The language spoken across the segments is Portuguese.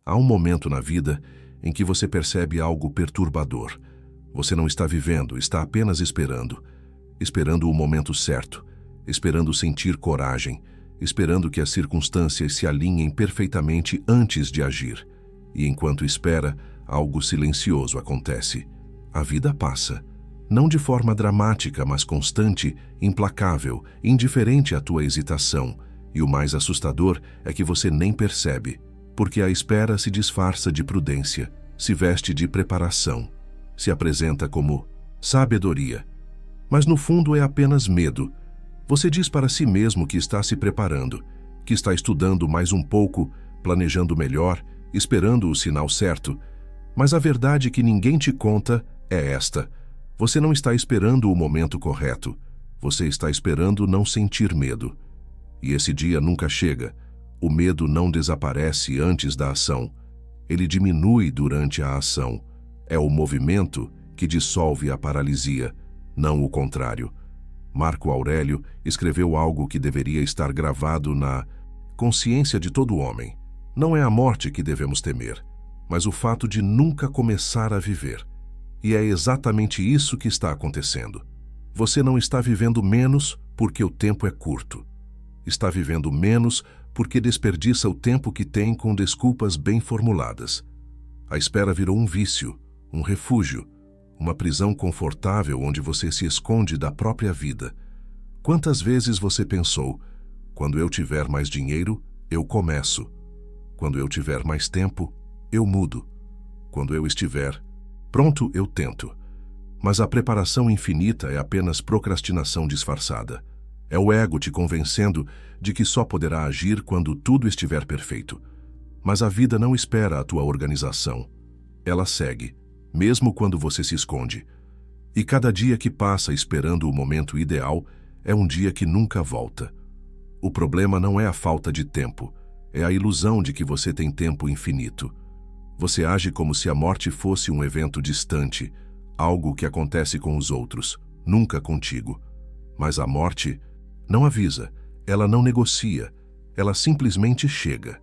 Há um momento na vida em que você percebe algo perturbador. Você não está vivendo, está apenas esperando. Esperando o momento certo, esperando sentir coragem, esperando que as circunstâncias se alinhem perfeitamente antes de agir. E enquanto espera, algo silencioso acontece. A vida passa. Não de forma dramática, mas constante, implacável, indiferente à tua hesitação. E o mais assustador é que você nem percebe, porque a espera se disfarça de prudência, se veste de preparação, se apresenta como sabedoria. Mas no fundo é apenas medo. Você diz para si mesmo que está se preparando, que está estudando mais um pouco, planejando melhor, esperando o sinal certo. Mas a verdade que ninguém te conta é esta: você não está esperando o momento correto. Você está esperando não sentir medo. E esse dia nunca chega. O medo não desaparece antes da ação. Ele diminui durante a ação. É o movimento que dissolve a paralisia, não o contrário. Marco Aurélio escreveu algo que deveria estar gravado na consciência de todo homem. Não é a morte que devemos temer, mas o fato de nunca começar a viver. E é exatamente isso que está acontecendo. Você não está vivendo menos porque o tempo é curto. Está vivendo menos porque desperdiça o tempo que tem com desculpas bem formuladas. A espera virou um vício, um refúgio, uma prisão confortável onde você se esconde da própria vida. Quantas vezes você pensou: quando eu tiver mais dinheiro, eu começo. Quando eu tiver mais tempo, eu mudo. Quando eu estiver pronto, eu tento. Mas a preparação infinita é apenas procrastinação disfarçada. É o ego te convencendo de que só poderá agir quando tudo estiver perfeito. Mas a vida não espera a tua organização. Ela segue, mesmo quando você se esconde. E cada dia que passa esperando o momento ideal é um dia que nunca volta. O problema não é a falta de tempo, é a ilusão de que você tem tempo infinito. Você age como se a morte fosse um evento distante, algo que acontece com os outros, nunca contigo. Mas a morte não avisa, ela não negocia, ela simplesmente chega.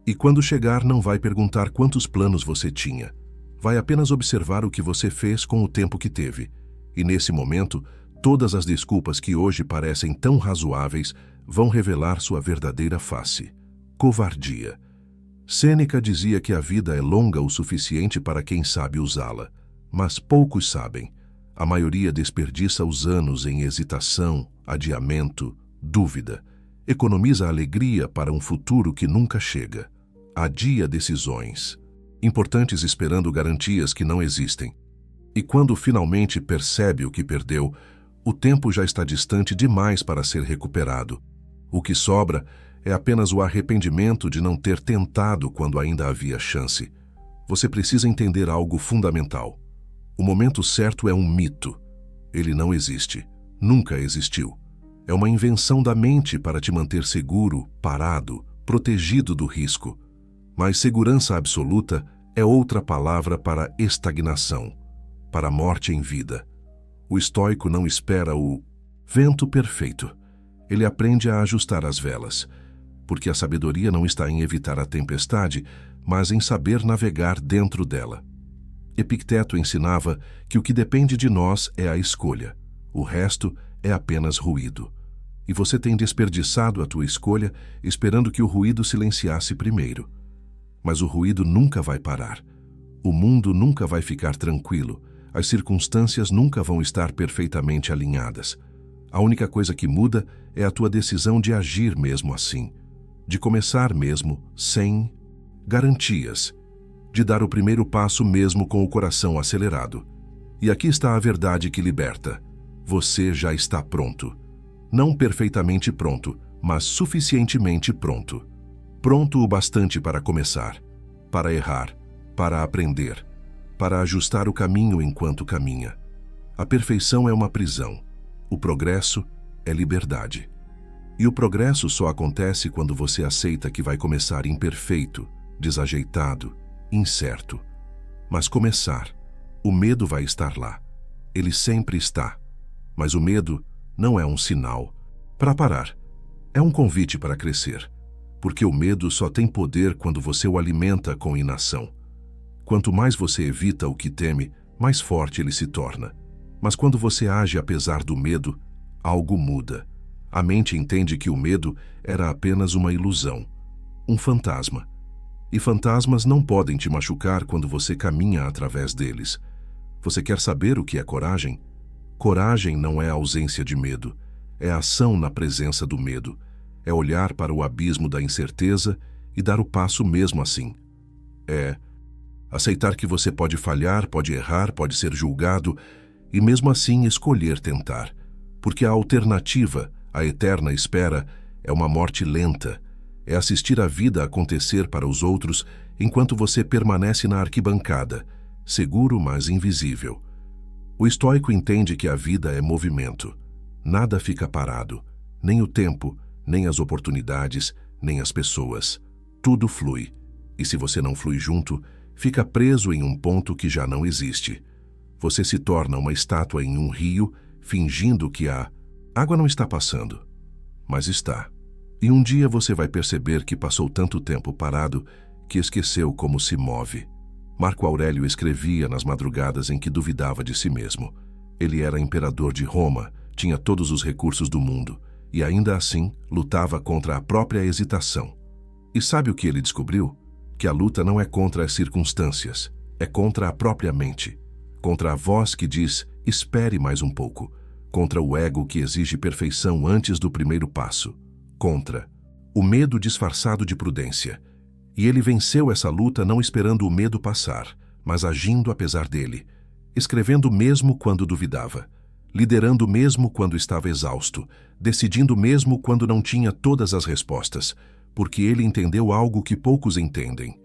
E quando chegar, não vai perguntar quantos planos você tinha. Vai apenas observar o que você fez com o tempo que teve. E nesse momento, todas as desculpas que hoje parecem tão razoáveis vão revelar sua verdadeira face: covardia. Sêneca dizia que a vida é longa o suficiente para quem sabe usá-la, mas poucos sabem. A maioria desperdiça os anos em hesitação, adiamento, dúvida. Economiza alegria para um futuro que nunca chega. Adia decisões importantes esperando garantias que não existem. E quando finalmente percebe o que perdeu, o tempo já está distante demais para ser recuperado. O que sobra é apenas o arrependimento de não ter tentado quando ainda havia chance. Você precisa entender algo fundamental. O momento certo é um mito. Ele não existe. Nunca existiu. É uma invenção da mente para te manter seguro, parado, protegido do risco. Mas segurança absoluta é outra palavra para estagnação, para morte em vida. O estoico não espera o vento perfeito. Ele aprende a ajustar as velas, porque a sabedoria não está em evitar a tempestade, mas em saber navegar dentro dela. Epicteto ensinava que o que depende de nós é a escolha. O resto é apenas ruído. E você tem desperdiçado a tua escolha esperando que o ruído silenciasse primeiro. Mas o ruído nunca vai parar. O mundo nunca vai ficar tranquilo. As circunstâncias nunca vão estar perfeitamente alinhadas. A única coisa que muda é a tua decisão de agir mesmo assim, de começar mesmo sem garantias, de dar o primeiro passo mesmo com o coração acelerado. E aqui está a verdade que liberta. Você já está pronto. Não perfeitamente pronto, mas suficientemente pronto. Pronto o bastante para começar, para errar, para aprender, para ajustar o caminho enquanto caminha. A perfeição é uma prisão. O progresso é liberdade. E o progresso só acontece quando você aceita que vai começar imperfeito, desajeitado, incerto. Mas começar, o medo vai estar lá. Ele sempre está. Mas o medo não é um sinal para parar. É um convite para crescer. porque o medo só tem poder quando você o alimenta com inação. Quanto mais você evita o que teme, mais forte ele se torna. Mas quando você age apesar do medo, algo muda. A mente entende que o medo era apenas uma ilusão, um fantasma. E fantasmas não podem te machucar quando você caminha através deles. Você quer saber o que é coragem? Coragem não é ausência de medo, é ação na presença do medo. É olhar para o abismo da incerteza e dar o passo mesmo assim. É aceitar que você pode falhar, pode errar, pode ser julgado e mesmo assim escolher tentar. Porque a alternativa, a eterna espera, é uma morte lenta. É assistir a vida acontecer para os outros enquanto você permanece na arquibancada, seguro, mas invisível. O estoico entende que a vida é movimento. Nada fica parado, nem o tempo, nem as oportunidades, nem as pessoas. Tudo flui. E se você não flui junto, fica preso em um ponto que já não existe. Você se torna uma estátua em um rio, fingindo que a água não está passando. Mas está. E um dia você vai perceber que passou tanto tempo parado que esqueceu como se move. Marco Aurélio escrevia nas madrugadas em que duvidava de si mesmo. Ele era imperador de Roma, tinha todos os recursos do mundo, e ainda assim lutava contra a própria hesitação. E sabe o que ele descobriu? Que a luta não é contra as circunstâncias, é contra a própria mente, contra a voz que diz, espere mais um pouco, contra o ego que exige perfeição antes do primeiro passo, contra o medo disfarçado de prudência. E ele venceu essa luta não esperando o medo passar, mas agindo apesar dele, escrevendo mesmo quando duvidava, liderando mesmo quando estava exausto, decidindo mesmo quando não tinha todas as respostas, porque ele entendeu algo que poucos entendem.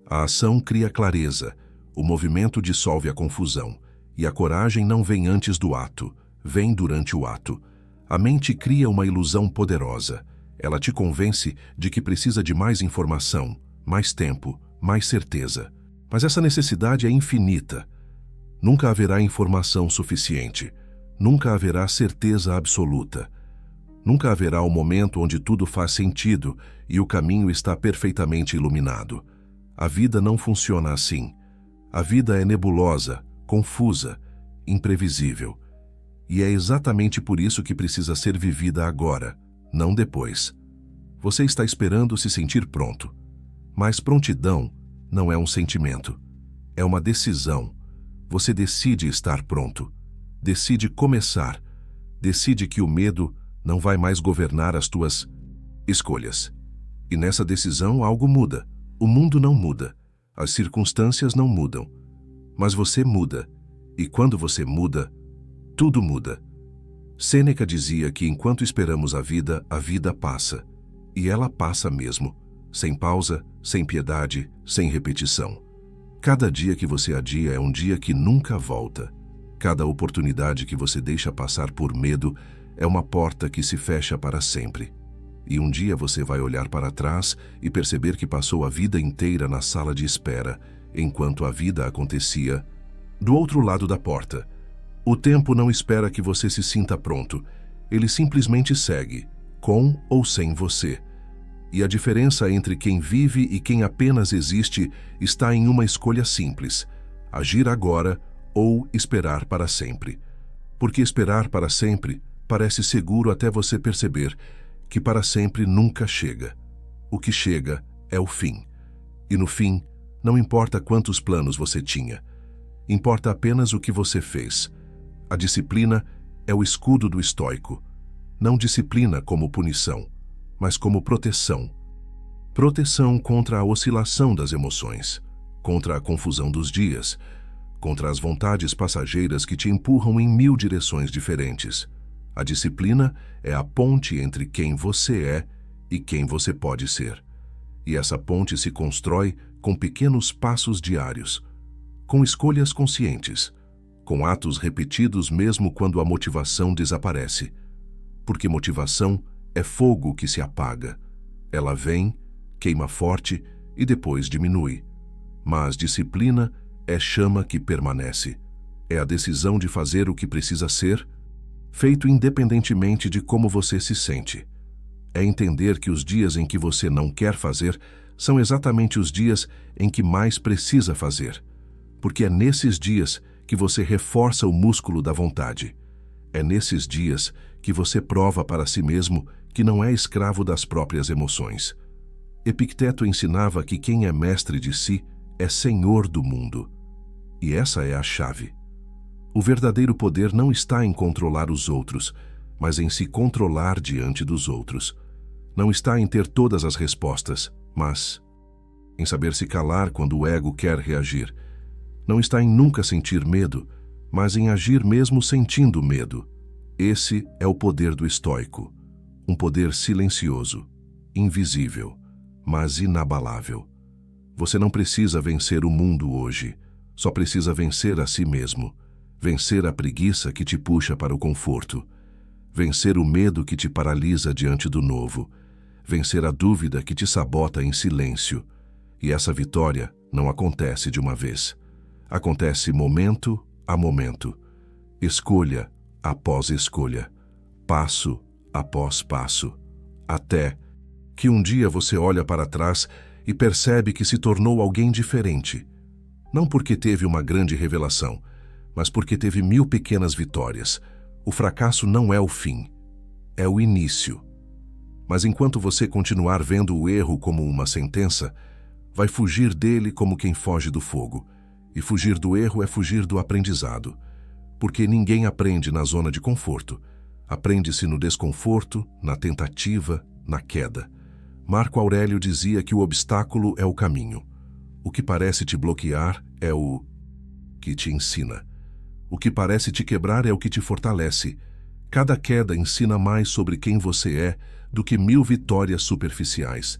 A ação cria clareza, o movimento dissolve a confusão, e a coragem não vem antes do ato, vem durante o ato. A mente cria uma ilusão poderosa. Ela te convence de que precisa de mais informação, mais tempo, mais certeza. Mas essa necessidade é infinita. Nunca haverá informação suficiente. Nunca haverá certeza absoluta. Nunca haverá o momento onde tudo faz sentido e o caminho está perfeitamente iluminado. A vida não funciona assim. A vida é nebulosa, confusa, imprevisível. E é exatamente por isso que precisa ser vivida agora, não depois. Você está esperando se sentir pronto. Mas prontidão não é um sentimento. É uma decisão. Você decide estar pronto. Decide começar. Decide que o medo não vai mais governar as tuas escolhas. E nessa decisão algo muda. O mundo não muda. As circunstâncias não mudam. Mas você muda. E quando você muda, tudo muda. Sêneca dizia que enquanto esperamos a vida passa. E ela passa mesmo. Sem pausa, sem piedade, sem repetição. Cada dia que você adia é um dia que nunca volta. Cada oportunidade que você deixa passar por medo é uma porta que se fecha para sempre. E um dia você vai olhar para trás e perceber que passou a vida inteira na sala de espera, enquanto a vida acontecia do outro lado da porta. O tempo não espera que você se sinta pronto. Ele simplesmente segue, com ou sem você. E a diferença entre quem vive e quem apenas existe está em uma escolha simples: agir agora ou esperar para sempre. Porque esperar para sempre parece seguro até você perceber que para sempre nunca chega. O que chega é o fim. E no fim, não importa quantos planos você tinha. Importa apenas o que você fez. A disciplina é o escudo do estoico. Não disciplina como punição, mas como proteção. Proteção contra a oscilação das emoções, contra a confusão dos dias, contra as vontades passageiras que te empurram em 1000 direções diferentes. A disciplina é a ponte entre quem você é e quem você pode ser. E essa ponte se constrói com pequenos passos diários, com escolhas conscientes, com atos repetidos mesmo quando a motivação desaparece. Porque motivação é fogo que se apaga. Ela vem, queima forte e depois diminui. Mas disciplina é chama que permanece. É a decisão de fazer o que precisa ser, feito independentemente de como você se sente. é entender que os dias em que você não quer fazer são exatamente os dias em que mais precisa fazer, porque é nesses dias que você reforça o músculo da vontade. É nesses dias que você prova para si mesmo que não é escravo das próprias emoções. Epicteto ensinava que quem é mestre de si é senhor do mundo. E essa é a chave. O verdadeiro poder não está em controlar os outros, mas em se controlar diante dos outros. Não está em ter todas as respostas, mas em saber se calar quando o ego quer reagir. Não está em nunca sentir medo, mas em agir mesmo sentindo medo. Esse é o poder do estoico. Um poder silencioso, invisível, mas inabalável. Você não precisa vencer o mundo hoje, só precisa vencer a si mesmo. Vencer a preguiça que te puxa para o conforto. Vencer o medo que te paralisa diante do novo. Vencer a dúvida que te sabota em silêncio. E essa vitória não acontece de uma vez. Acontece momento a momento. Escolha após escolha. Passo após passo. Até que um dia você olha para trás e percebe que se tornou alguém diferente. Não porque teve uma grande revelação, mas porque teve 1000 pequenas vitórias. O fracasso não é o fim, é o início. Mas enquanto você continuar vendo o erro como uma sentença, vai fugir dele como quem foge do fogo. E fugir do erro é fugir do aprendizado. Porque ninguém aprende na zona de conforto. Aprende-se no desconforto, na tentativa, na queda. Marco Aurélio dizia que o obstáculo é o caminho. O que parece te bloquear é o que te ensina. O que parece te quebrar é o que te fortalece. Cada queda ensina mais sobre quem você é do que 1000 vitórias superficiais.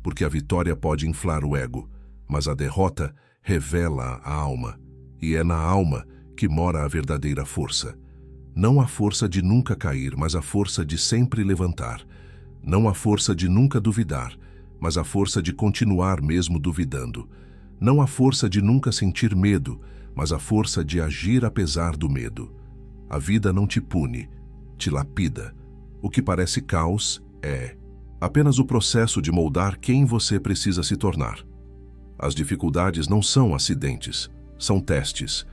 Porque a vitória pode inflar o ego, mas a derrota revela a alma. E é na alma que mora a verdadeira força. Não a força de nunca cair, mas a força de sempre levantar. Não a força de nunca duvidar, mas a força de continuar mesmo duvidando. Não a força de nunca sentir medo, mas a força de agir apesar do medo. A vida não te pune, te lapida. O que parece caos é apenas o processo de moldar quem você precisa se tornar. As dificuldades não são acidentes, são testes.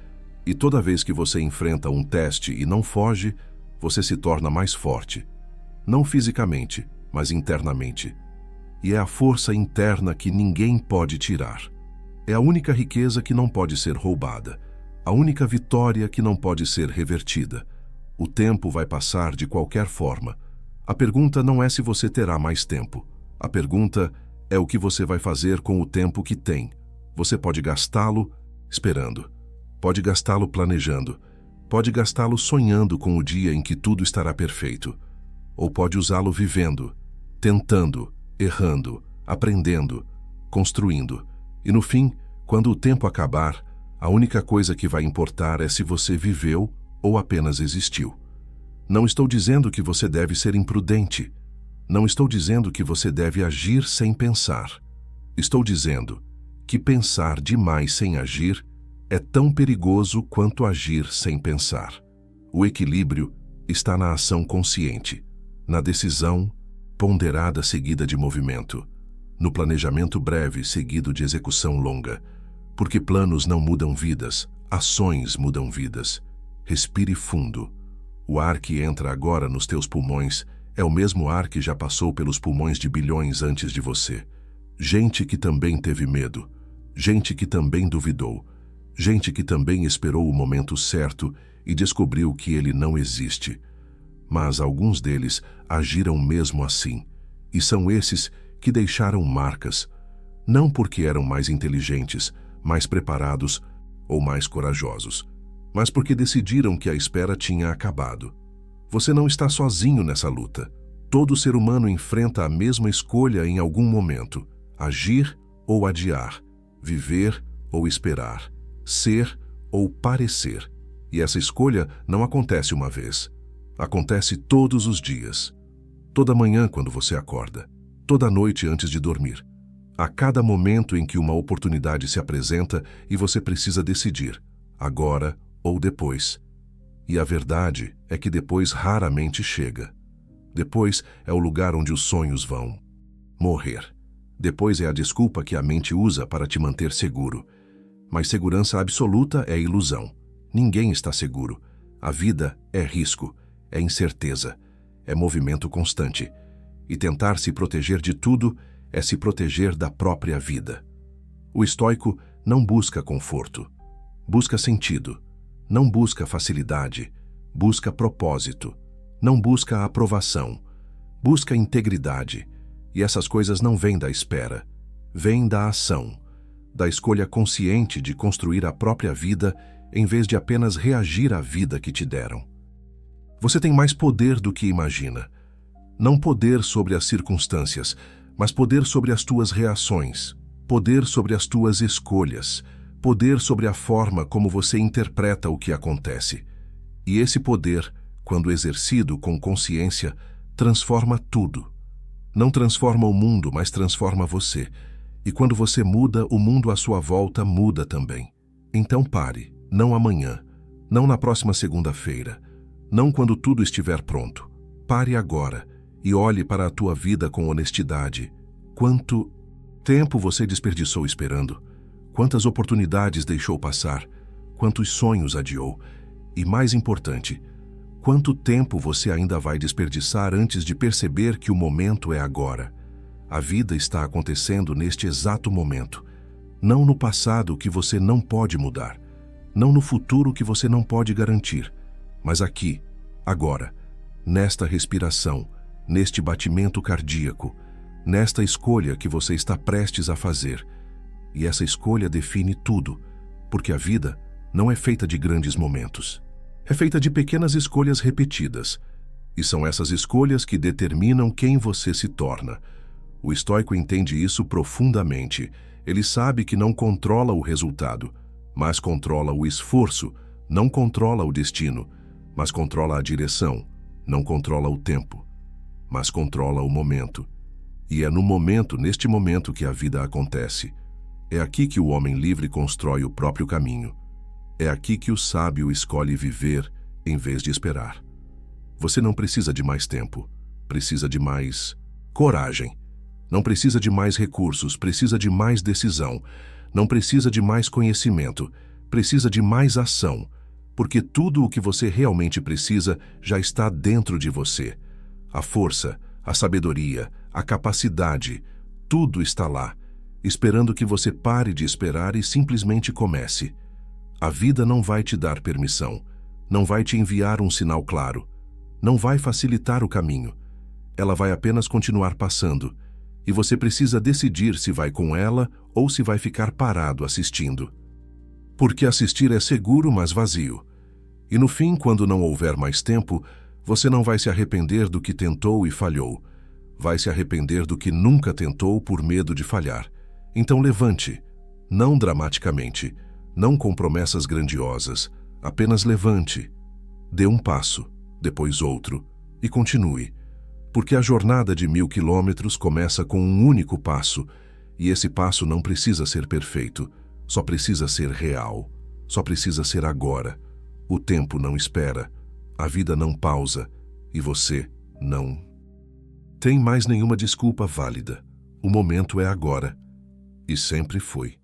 E toda vez que você enfrenta um teste e não foge, você se torna mais forte. Não fisicamente, mas internamente. E é a força interna que ninguém pode tirar. É a única riqueza que não pode ser roubada. A única vitória que não pode ser revertida. O tempo vai passar de qualquer forma. A pergunta não é se você terá mais tempo. A pergunta é o que você vai fazer com o tempo que tem. Você pode gastá-lo esperando. Pode gastá-lo planejando. Pode gastá-lo sonhando com o dia em que tudo estará perfeito. Ou pode usá-lo vivendo, tentando, errando, aprendendo, construindo. E no fim, quando o tempo acabar, a única coisa que vai importar é se você viveu ou apenas existiu. Não estou dizendo que você deve ser imprudente. Não estou dizendo que você deve agir sem pensar. Estou dizendo que pensar demais sem agir é tão perigoso quanto agir sem pensar. O equilíbrio está na ação consciente, na decisão ponderada seguida de movimento, no planejamento breve seguido de execução longa. Porque planos não mudam vidas, ações mudam vidas. Respire fundo. O ar que entra agora nos teus pulmões é o mesmo ar que já passou pelos pulmões de bilhões antes de você. Gente que também teve medo, gente que também duvidou, gente que também esperou o momento certo e descobriu que ele não existe. Mas alguns deles agiram mesmo assim, e são esses que deixaram marcas, não porque eram mais inteligentes, mais preparados ou mais corajosos, mas porque decidiram que a espera tinha acabado. Você não está sozinho nessa luta. Todo ser humano enfrenta a mesma escolha em algum momento: agir ou adiar, viver ou esperar, ser ou parecer. E essa escolha não acontece uma vez. Acontece todos os dias. Toda manhã quando você acorda. Toda noite antes de dormir. A cada momento em que uma oportunidade se apresenta e você precisa decidir, agora ou depois. E a verdade é que depois raramente chega. Depois é o lugar onde os sonhos vão morrer. Depois é a desculpa que a mente usa para te manter seguro. Mas segurança absoluta é ilusão. Ninguém está seguro. A vida é risco, é incerteza, é movimento constante. E tentar se proteger de tudo é se proteger da própria vida. O estoico não busca conforto, busca sentido. Não busca facilidade, busca propósito. Não busca aprovação, busca integridade. E essas coisas não vêm da espera, vêm da ação, da escolha consciente de construir a própria vida em vez de apenas reagir à vida que te deram. Você tem mais poder do que imagina. Não poder sobre as circunstâncias, mas poder sobre as tuas reações, poder sobre as tuas escolhas, poder sobre a forma como você interpreta o que acontece. E esse poder, quando exercido com consciência, transforma tudo. Não transforma o mundo, mas transforma você. E quando você muda, o mundo à sua volta muda também. Então pare, não amanhã, não na próxima segunda-feira, não quando tudo estiver pronto. Pare agora e olhe para a tua vida com honestidade. Quanto tempo você desperdiçou esperando? Quantas oportunidades deixou passar? Quantos sonhos adiou? E mais importante, quanto tempo você ainda vai desperdiçar antes de perceber que o momento é agora? A vida está acontecendo neste exato momento. Não no passado que você não pode mudar. Não no futuro que você não pode garantir. Mas aqui, agora, nesta respiração, neste batimento cardíaco, nesta escolha que você está prestes a fazer. E essa escolha define tudo, porque a vida não é feita de grandes momentos. É feita de pequenas escolhas repetidas. E são essas escolhas que determinam quem você se torna. O estoico entende isso profundamente. Ele sabe que não controla o resultado, mas controla o esforço. Não controla o destino, mas controla a direção. Não controla o tempo, mas controla o momento. E é no momento, neste momento, que a vida acontece. É aqui que o homem livre constrói o próprio caminho. É aqui que o sábio escolhe viver em vez de esperar. Você não precisa de mais tempo, precisa de mais coragem. Não precisa de mais recursos, precisa de mais decisão. Não precisa de mais conhecimento, precisa de mais ação. Porque tudo o que você realmente precisa já está dentro de você. A força, a sabedoria, a capacidade, tudo está lá, esperando que você pare de esperar e simplesmente comece. A vida não vai te dar permissão, não vai te enviar um sinal claro, não vai facilitar o caminho. Ela vai apenas continuar passando, e você precisa decidir se vai com ela ou se vai ficar parado assistindo. Porque assistir é seguro, mas vazio. E no fim, quando não houver mais tempo, você não vai se arrepender do que tentou e falhou. Vai se arrepender do que nunca tentou por medo de falhar. Então levante, não dramaticamente, não com promessas grandiosas, apenas levante. Dê um passo, depois outro, e continue. Porque a jornada de 1000 quilômetros começa com um único passo, e esse passo não precisa ser perfeito, só precisa ser real, só precisa ser agora. O tempo não espera, a vida não pausa, e você não tem mais nenhuma desculpa válida. O momento é agora, e sempre foi.